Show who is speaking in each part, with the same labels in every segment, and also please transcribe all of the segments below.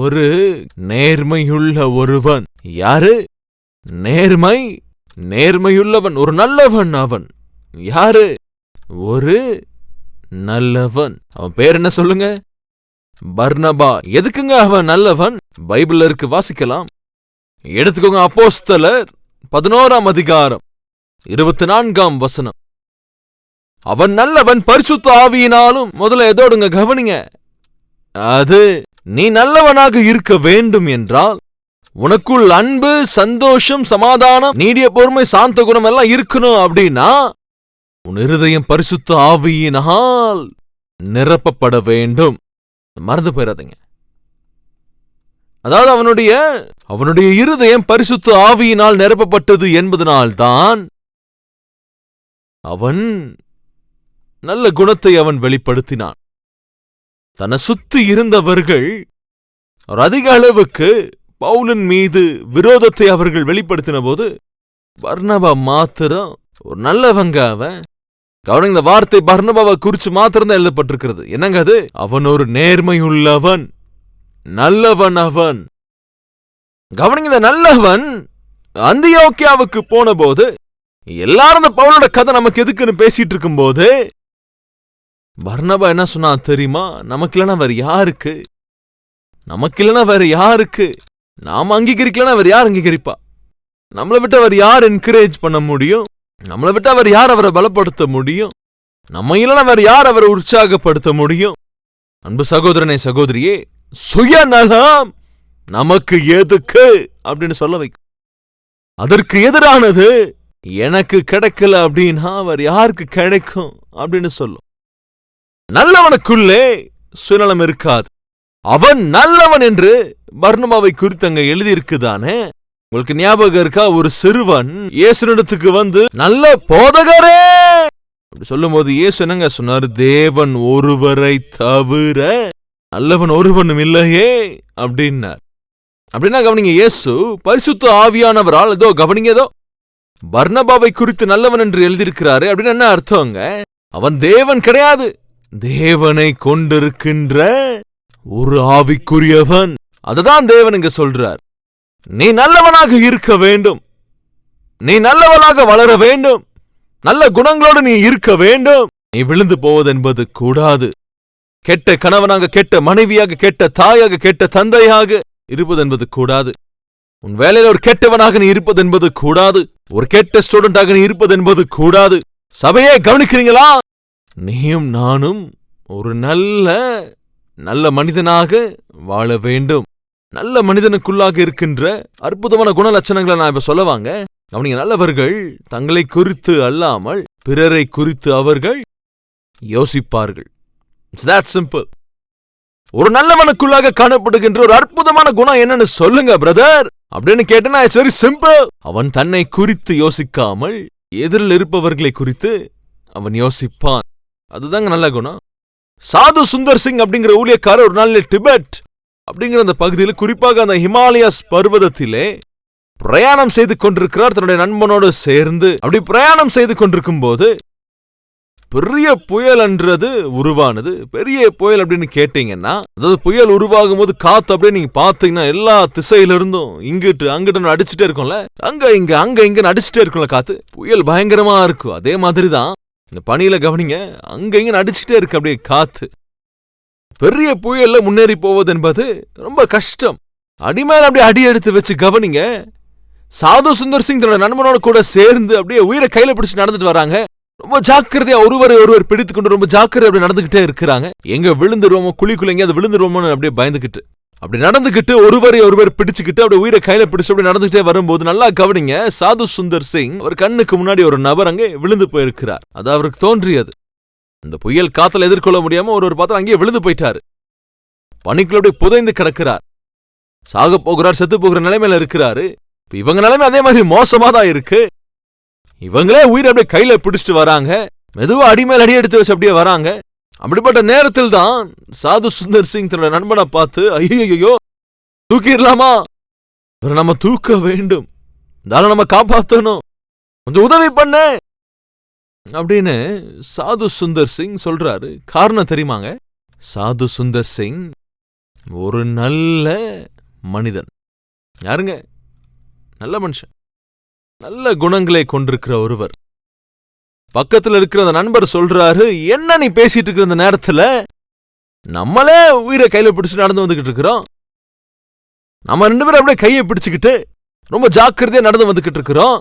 Speaker 1: ஒரு நேர்மையுள்ள ஒருவன். யாரு? நேர்மையுள்ளவன், ஒரு நல்லவன். அவன் யாரு? ஒரு நல்லவன். அவன் பேர் என்ன சொல்லுங்க? பர்னபா. எதுக்குங்க அவன் நல்லவன்? பைபிள்ல இருக்கு, வாசிக்கலாம். எடுத்துக்கோங்க, அப்போஸ்தலர் 11ஆம் அதிகாரம் 24ஆம் வசனம். அவன் நல்லவன் பரிசுத்த ஆவியினாலும். முதல்ல எதோடுங்க கவனிங்க. அது நீ நல்லவனாக இருக்க வேண்டும் என்றால் உனக்குள் அன்பு, சந்தோஷம், சமாதானம், நீடிய பொறுமை, சாந்த குணம் எல்லாம் இருக்கணும். அப்படின்னா உன் இருதயம் பரிசுத்த ஆவியினால் நிரப்பப்பட வேண்டும். மறந்து போயிடாதீங்க. அதாவது அவனுடைய இருதயம் பரிசுத்த ஆவியினால் நிரப்பப்பட்டது என்பதனால்தான் அவன் நல்ல குணத்தை அவன் வெளிப்படுத்தினான். தன்னை சுத்தி இருந்தவர்கள் ஒரு அதிக அளவுக்கு பவுலின் மீது விரோதத்தை அவர்கள் வெளிப்படுத்தின போது பர்னபா மாத்திரம் ஒரு நல்லவங்க. அவன் கவனிங்க, இந்த வார்த்தை பர்னபாவை குறிச்சு மாத்திரம் தான் எழுதப்பட்டிருக்கிறது. என்னங்க அது? அவன் ஒரு நேர்மையுள்ளவன், நல்லவன் அவன். கவனிங்க, இந்த நல்லவன் அந்தியோக்கியாவுக்கு போன போது எல்லாரும் இந்த பவுலோட கதை நமக்கு எதுக்குன்னு பேசிட்டு இருக்கும் போது பர்னபா என்ன சொன்னான் தெரியுமா? நமக்கு இல்லைன்னா வேற யாருக்கு? நாம அங்கீகரிக்கலன்னா வேற யார் அங்கீகரிப்பா? நம்மளை விட்டு அவர் யார் என்கரேஜ் பண்ண முடியும்? நம்மளை விட்டு அவர் யார் அவரை பலப்படுத்த முடியும்? நம்ம இல்லைன்னா வேற யார் அவரை உற்சாகப்படுத்த முடியும்? அன்பு சகோதரனே, சகோதரியே, சுயநலம் நமக்கு எதுக்கு அப்படின்னு சொல்ல வைக்கும். அதற்கு எதிரானது எனக்கு கிடைக்கல அப்படின்னா அவர் யாருக்கு கிடைக்கும் அப்படின்னு சொல்லும். நல்லவனுக்குள்ளே சுயநலம் இருக்காது. அவன் நல்லவன் என்று பர்னபாவை குறித்து அங்க எழுதியிருக்குதானே. உங்களுக்கு ஞாபகம் இருக்கா? ஒரு சிறுவன் இயேசுனிடத்துக்கு வந்து நல்ல போதகரே அப்படி சொல்லும் போது இயேசு என்னங்க சொன்னார்? தேவன் ஒருவரை தவிர நல்லவன் ஒருவனும் இல்லையே அப்படின்னார். அப்படின்னா கவனிங்க, இயேசு பரிசுத்த ஆவியானவரால் ஏதோ பர்னபாவை குறித்து நல்லவன் என்று எழுதியிருக்கிறாரு. அப்படின்னு என்ன அர்த்தங்க? அவன் தேவன் கிடையாது, தேவனை கொண்டிருக்கின்ற ஒரு ஆவிக்குரியவன். அததான் தேவன் இங்க சொல்றார். நீ நல்லவனாக இருக்க வேண்டும், நீ நல்லவனாக வளர வேண்டும், நல்ல குணங்களோடு நீ இருக்க வேண்டும். நீ விழுந்து போவது என்பது கூடாது. கெட்ட கணவனாக, கெட்ட மனைவியாக, கெட்ட தாயாக, கெட்ட தந்தையாக இருப்பது என்பது கூடாது. உன் வேலையில ஒரு கெட்டவனாக நீ இருப்பது என்பது கூடாது. ஒரு கெட்ட ஸ்டூடெண்டாக நீ இருப்பது என்பது கூடாது. சபையே கவனிக்கிறீங்களா? நீயும் நானும் ஒரு நல்ல மனிதனாக வாழ வேண்டும். நல்ல மனிதனுக்குள்ளாக இருக்கின்ற அற்புதமான குணலட்சணங்களை நான் இப்ப சொல்லவாங்க. கவனிங்க, நல்லவர்கள் தங்களை குறித்து அல்லாமல் பிறரை குறித்து அவர்கள் யோசிப்பார்கள். It's that simple. ஒரு நல்லவனுக்குள்ளாக காணப்படுகின்ற ஒரு அற்புதமான குணம் என்னன்னு சொல்லுங்க பிரதர் அப்படின்னு கேட்டனா, இட்ஸ் வெரி சிம்பிள். அவன் தன்னை குறித்து யோசிக்காமல் எதிரில் இருப்பவர்களை குறித்து அவன் யோசிப்பான். அதுதாங்க நல்ல குணம். சாது சுந்தர் சிங் அப்படிங்கிற ஊழியக்காரர் ஒரு நாள் டிபெட் அப்படிங்கிற அந்த பகுதியில், குறிப்பாக அந்த ஹிமாலயஸ் பர்வதத்திலே பிரயாணம் செய்து கொண்டிருக்கிறார். தன்னுடைய நண்பனோடு சேர்ந்து அப்படி பிரயாணம் செய்து கொண்டிருக்கும் போது பெரிய புயல் என்றது உருவானது. பெரிய புயல் அப்படின்னு கேட்டீங்கன்னா, அதாவது புயல் உருவாகும் போது காத்து அப்படியே நீங்க பாத்தீங்கன்னா எல்லா திசையில இருந்தும் இங்கிட்டு அங்கிட்டு அடிச்சுட்டே இருக்கும்ல, அங்க இங்க அடிச்சுட்டே இருக்கும்ல காத்து. புயல் பயங்கரமா இருக்கும். அதே மாதிரிதான் இந்த பனியில கவனிங்க, அங்க இங்க அடிச்சுட்டே இருக்கு அப்படியே காத்து. பெரிய புயல்ல முன்னேறி போவது என்பது ரொம்ப கஷ்டம். அடிமேல அப்படியே அடி எடுத்து வச்சு கவனிங்க. சாது சுந்தர் சிங் தன்னோட நண்பனோட கூட சேர்ந்து அப்படியே உயிரை கையில பிடிச்சு நடந்துட்டு வராங்க. ரொம்ப ஜாக்கிரதையா ஒருவர் பிடித்துக் கொண்டு ரொம்ப ஜாக்கிரதை அப்படி நடந்துகிட்டே இருக்கிறாங்க. எங்க விழுந்துருவோமோ, குழிக்குள்ள எங்கேயாவது விழுந்துருவோமோன்னு அப்படியே பயந்துகிட்டு அப்படி நடந்துகிட்டு ஒருவர் பிடிச்சுக்கிட்டு அப்படியே உயிரை கையில பிடிச்சு அப்படி நடந்துகிட்டே வரும்போது நல்லா கவனிங்க, சாது சுந்தர் சிங் ஒரு கண்ணுக்கு முன்னாடி ஒரு நபர் அங்கே விழுந்து போயிருக்கிறார். அது அவருக்கு தோன்றியது. இந்த புயல் காத்துல எதிர்கொள்ள முடியாம ஒரு பார்த்தா அங்கேயே விழுந்து போயிட்டாரு. பனிக்குள்ள புதைந்து கிடக்கிறார். சாக போகிறார், செத்து போகிற நிலைமையில இருக்கிறாரு. இவங்க நிலைமை அதே மாதிரி மோசமா தான் இருக்கு. இவங்களே உயிரை அப்படியே கையில பிடிச்சிட்டு வராங்க. மெதுவா அடிமேல் அடி எடுத்து வச்சு அப்படியே வராங்க. அப்படிப்பட்ட நேரத்தில் தான் சாது சுந்தர் சிங் தன்னோட நண்பனை பார்த்து, ஐயோ தூக்கிடலாமா, நம்ம தூக்க வேண்டும், தான நம்ம காப்பாத்தணும், கொஞ்சம் உதவி பண்ண அப்படின்னு சாது சுந்தர் சிங் சொல்றாரு. காரணம் தெரியுமாங்க? சாது சுந்தர் சிங் ஒரு நல்ல மனிதன். யாருங்க? நல்ல மனுஷன், நல்ல குணங்களை கொண்டிருக்கிற ஒருவர். பக்கத்துல இருக்கிற அந்த நண்பர் சொல்றாரு, என்ன நீ பேசிட்டு இருக்கிற இந்த நேரத்துல? நம்மளே உயிரை கையில பிடிச்சு நடந்து வந்துகிட்டு இருக்கிறோம். நம்ம 2 பேரும் அப்படியே கையை பிடிச்சுக்கிட்டு ரொம்ப ஜாக்கிரதையா நடந்து வந்துகிட்டு இருக்கிறோம்.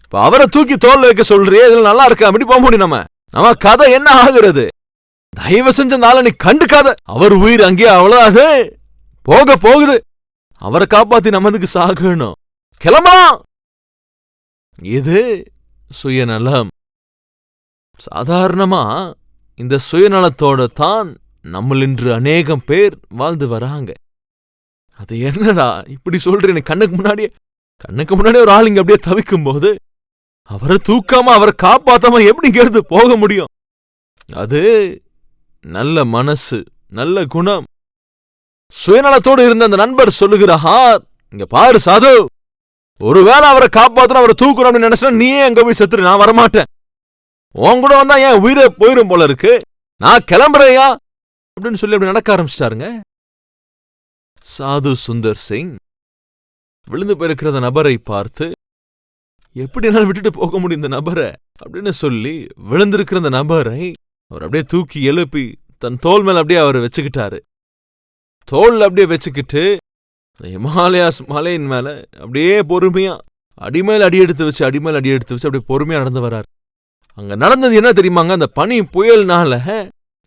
Speaker 1: இப்ப அவரை தூக்கி தோல்ல வைக்க சொல்றியே, இதுல நல்லா இருக்கா? அப்படி போக முடியும்? நம்ம கதை என்ன ஆகுறது? தயவு செஞ்ச அந்த ஆளை நீ கண்டுக்காத. அவர் உயிர் அங்கேயே அவ்வளவு போக போகுது. அவரை காப்பாத்தி நம்மதுக்கு சாகணும். கிளம்பலாம். இது சுயநலம். சாதாரணமா இந்த சுயநலத்தோட தான் நம்மள இன்று அநேகம் பேர் வாழ்ந்து வராங்க. அது என்னடா இப்படி சொல்றேன்? கண்ணுக்கு முன்னாடியே ஒரு ஆள் இங்க அப்படியே தவிக்கும் போது அவரை தூக்காம அவரை காப்பாத்தாம எப்படி இருந்து போக முடியும்? அது நல்ல மனசு, நல்ல குணம். சுயநலத்தோடு இருந்த அந்த நண்பர் சொல்லுகிறார், இங்க பாரு சாது, ஒருவேளை அவரை காப்பாத்தணும் அவரை தூக்கணும் அப்படின்னு நினைச்சா நீயே அங்க போய் செத்துரு, நான் வரமாட்டேன். உன் கூட வந்தா ஏன் உயிரை போயிரும் போல இருக்கு, நான் கிளம்புறையா அப்படின்னு சொல்லி அப்படி நடக்க ஆரம்பிச்சிட்டாருங்க. சாது சுந்தர் சிங் விழுந்து போயிருக்கிற அந்த நபரை பார்த்து, எப்படி என்னால் விட்டுட்டு போக முடியும் இந்த நபரை அப்படின்னு சொல்லி விழுந்திருக்கிற அந்த நபரை அவர் அப்படியே தூக்கி எழுப்பி தன் தோல் மேல அப்படியே அவர் வச்சுக்கிட்டாரு. தோல் அப்படியே வச்சுக்கிட்டு ஹிமாலயாஸ் மலையின் மேல அப்படியே பொறுமையா அடிமேல் அடி எடுத்து வச்சு அப்படியே பொறுமையா நடந்து வர்றார். அங்க நடந்தது என்ன தெரியுமாங்க? அந்த பனி புயல்னால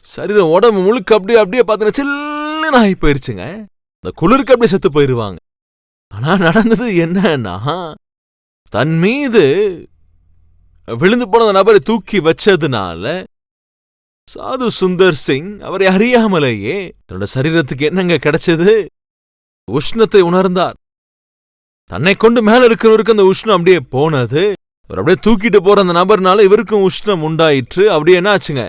Speaker 1: சரீரம் உடம்பு முழுக்க அப்படியே பாத்தீங்கன்னா சில்லுன்னு ஆகி போயிருச்சுங்க. அந்த குளிருக்கு அப்படியே செத்து போயிருவாங்க. ஆனா நடந்தது என்னன்னா, தன் மீது விழுந்து போன அந்த நபரை தூக்கி வச்சதுனால சாது சுந்தர் சிங் அவரை அறியாமலேயே தன்னோட சரீரத்துக்கு என்னங்க கிடைச்சது? உஷ்ணத்தை உணர்ந்தார். தன்னை கொண்டு மேல இருக்கிறவருக்கு அந்த உஷ்ணம் அப்படியே போனது. அவர் அப்படியே தூக்கிட்டு போற அந்த நபர்னால இவருக்கும் உஷ்ணம் உண்டாயிற்று. அப்படியே என்ன ஆச்சுங்க?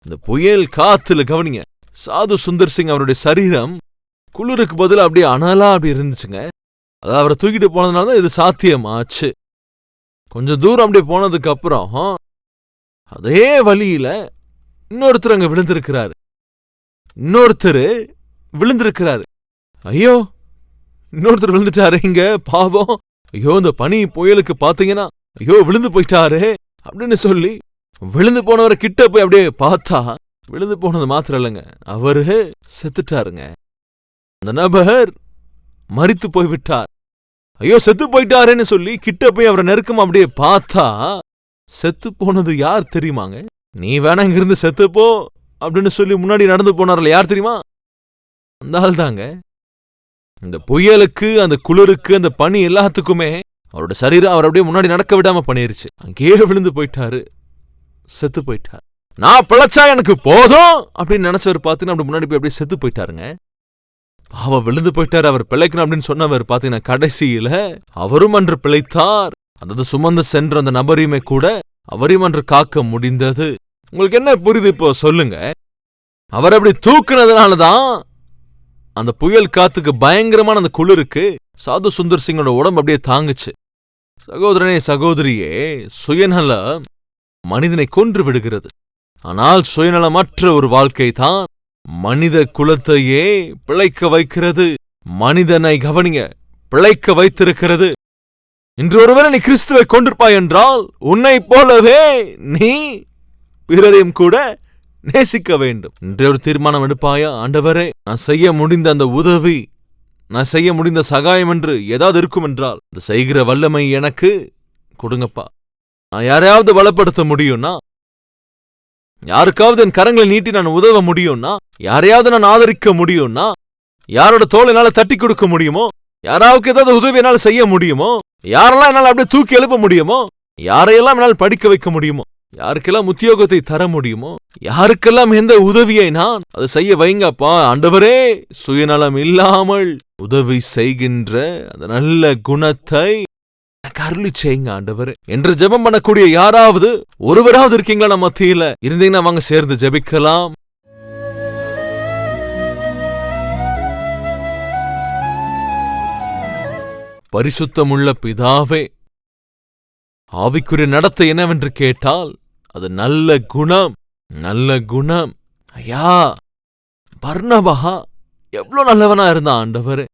Speaker 1: இந்த புயல் காத்துல கவனிங்க, சாது சுந்தர் சிங் அவருடைய சரீரம் குளிருக்கு பதிலா அப்படியே அனலா அப்படி இருந்துச்சுங்க. அதாவது அவரை தூக்கிட்டு போனதுனாலதான் இது சாத்தியம் ஆச்சு. கொஞ்சம் தூரம் அப்படியே போனதுக்கு அப்புறம் அதே வழியில இன்னொருத்தர் அங்க விழுந்திருக்கிறாரு. ஐயோ, இன்னொருத்தர் விழுந்துட்டாரு இங்க, பாவம். ஐயோ, இந்த பனி புயலுக்கு பாத்தீங்கன்னா ஐயோ விழுந்து போயிட்டாரு அப்படின்னு சொல்லி விழுந்து போனவரை கிட்ட போய் அப்படியே பார்த்தா விழுந்து போனது மாத்திரம் இல்லைங்க, அவரு செத்துட்டாருங்க. அந்த நபர் மரித்து போய்விட்டார். ஐயோ செத்து போயிட்டாருன்னு சொல்லி கிட்ட போய் அவரை நெருக்கமா அப்படியே பார்த்தா செத்து போனது யார் தெரியுமாங்க? நீ வேணா இங்கிருந்து செத்துப்போ அப்படின்னு சொல்லி முன்னாடி நடந்து போனார்ல, யார் தெரியுமா? அந்த ஆள் தாங்க. இந்த புயலுக்கு, அந்த குளிருக்கு, அந்த பனி எல்லாத்துக்குமே அவரோட சரீரம் அவர் அப்படியே முன்னாடி நடக்க விடாம பண்ணிருச்சு. அங்கேயே விழுந்து போயிட்டாரு, செத்து போயிட்டார். நான் பிழைச்சா எனக்கு போதும் அப்படின்னு நினைச்சவர் பாத்தீங்கன்னா அப்படி முன்னாடி போய் அப்படியே செத்து போயிட்டாருங்க. பாவம், விழுந்து போயிட்டாரு. அவர் பிழைக்கணும் அப்படின்னு சொன்னவர் பாத்தீங்கன்னா கடைசியில அவரும் அன்று பிழைத்தார். அதாவது சுமந்து சென்ற அந்த நபரையுமே கூட அவரையும் அன்று காக்க முடிந்தது. உங்களுக்கு என்ன புரியுது இப்போ சொல்லுங்க? அவர் அப்படி தூக்குனதுனாலதான் அந்த புயல் காத்துக்கு பயங்கரமான அந்த குளிருக்கு சாது சுந்தர் சிங்கோட உடம்பு அப்படியே தாங்குச்சு. சகோதரனே சகோதரியே, சுயநலம் மனிதனை கொன்று விடுகிறது. ஆனால் சுயநலமற்ற ஒரு வாழ்க்கை தான் மனித குலத்தையே பிழைக்க வைக்கிறது. மனிதனை கவனிங்க, பிழைக்க வைத்திருக்கிறது. இன்று ஒருவரை நீ கிறிஸ்துவை கொண்டிருப்பாய் என்றால் உன்னை போலவே நீ பிறரையும் கூட நேசிக்க வேண்டும். இன்றைய ஒரு தீர்மானம் எடுப்பாயா? ஆண்டவரே, நான் செய்ய முடிந்த அந்த உதவி, நான் செய்ய முடிந்த சகாயம் என்று ஏதாவது இருக்கும் என்றால் அது செய்கிற வல்லமை எனக்கு கொடுங்கப்பா. நான் யாரையாவது பலப்படுத்த முடியும்னா, யாருக்காவது என் கரங்களை நீட்டி நான் உதவ முடியும்னா, யாரையாவது நான் ஆதரிக்க முடியும்னா, யாரோட தோலை என்னால தட்டி கொடுக்க முடியுமோ, யாராவுக்கு ஏதாவது உதவி என்னால் செய்ய முடியுமோ, யாரெல்லாம் என்னால் அப்படியே தூக்கி எழுப்ப முடியுமோ, யாரையெல்லாம் என்னால் படிக்க வைக்க முடியுமோ, யாருக்கெல்லாம் உத்தியோகத்தை தர முடியுமோ, யாருக்கெல்லாம் எந்த உதவியை நான் அதை செய்ய வைங்கப்பா. ஆண்டவரே, சுயநலம் இல்லாமல் உதவி செய்கின்ற அந்த நல்ல குணத்தை அருளி செய்யுங்க ஆண்டவரே என்று ஜெபம் பண்ணக்கூடிய யாராவது ஒருவராவது இருக்கீங்களா? நம்ம மத்தியில இருந்தீங்கன்னா வாங்க சேர்ந்து ஜெபிக்கலாம். பரிசுத்தமுள்ள பிதாவே, ஆவிக்குரிய நடத்தை என்னவென்று கேட்டால் அது நல்ல குணம். ஐயா, பர்னபா எவ்வளவு நல்லவனா இருந்தான் ஆண்டவரே.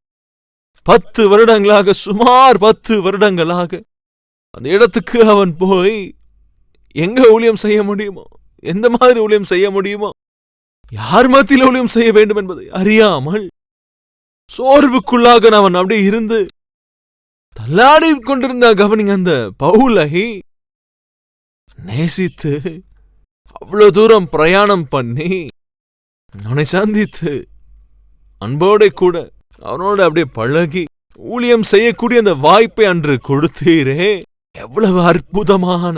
Speaker 1: 10 வருடங்களாக, சுமார் 10 வருடங்களாக அந்த இடத்துக்கு அவன் போய் எங்க ஊழியம் செய்ய முடியுமோ, எந்த மாதிரி ஊழியம் செய்ய முடியுமோ, யார் மத்தியில் ஊழியம் செய்ய வேண்டும் என்பதை அறியாமல் சோர்வுக்குள்ளாக அவன் அப்படியே இருந்து தள்ளாடி கொண்டிருந்த கவனிங்க அந்த பவுலை நேசித்து அவ்வளவு தூரம் பிரயாணம் பண்ணி அவனை சந்தித்து அன்போட கூட அவனோட அப்படியே பழகி ஊழியம் செய்யக்கூடிய அந்த வாய்ப்பை அன்று கொடுத்தீரே. எவ்வளவு அற்புதமான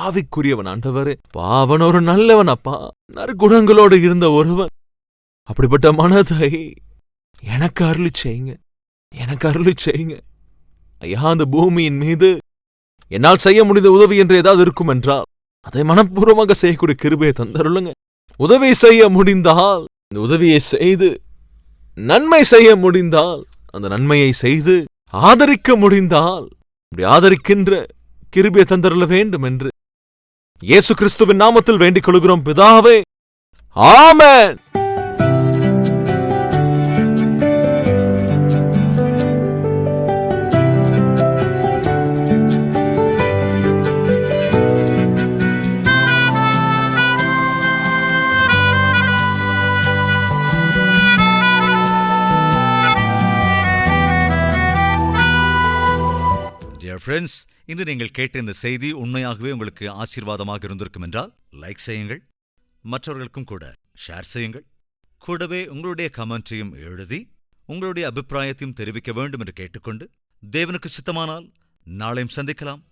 Speaker 1: ஆவிக்குரியவன் ஆண்டவரே. அவன் ஒரு நல்லவன் அப்பா, நற்குணங்களோடு இருந்த ஒருவன். அப்படிப்பட்ட மனதை எனக்கு அருளி செய்யுங்க, எனக்கு அருளி செய்யுங்க ஐயா. அந்த பூமியின் மீது என்னால் செய்ய முடிந்த உதவி என்று ஏதாவது இருக்கும் என்றால் அதை மனப்பூர்வமாக செய்யக்கூடிய கிருபையை தந்தருளுங்க. உதவி செய்ய முடிந்தால் இந்த உதவியை செய்து, நன்மை செய்ய முடிந்தால் அந்த நன்மையை செய்து, ஆதரிக்க முடிந்தால் அப்படி ஆதரிக்கின்ற கிருபையை தந்தருள வேண்டும் என்று இயேசு கிறிஸ்துவின் நாமத்தில் வேண்டிக் கொள்கிறோம் பிதாவே, ஆமென்.
Speaker 2: ஃப்ரெண்ட்ஸ், இன்று நீங்கள் கேட்ட இந்த செய்தி உண்மையாகவே உங்களுக்கு ஆசீர்வாதமாக இருந்திருக்கும் என்றால் லைக் செய்யுங்கள், மற்றவர்களுக்கும் கூட ஷேர் செய்யுங்கள். கூடவே உங்களுடைய கமெண்ட்டையும் எழுதி உங்களுடைய அபிப்பிராயத்தையும் தெரிவிக்க வேண்டும் என்று கேட்டுக்கொண்டு, தேவனுக்கு சித்தமானால் நாளையும் சந்திக்கலாம்.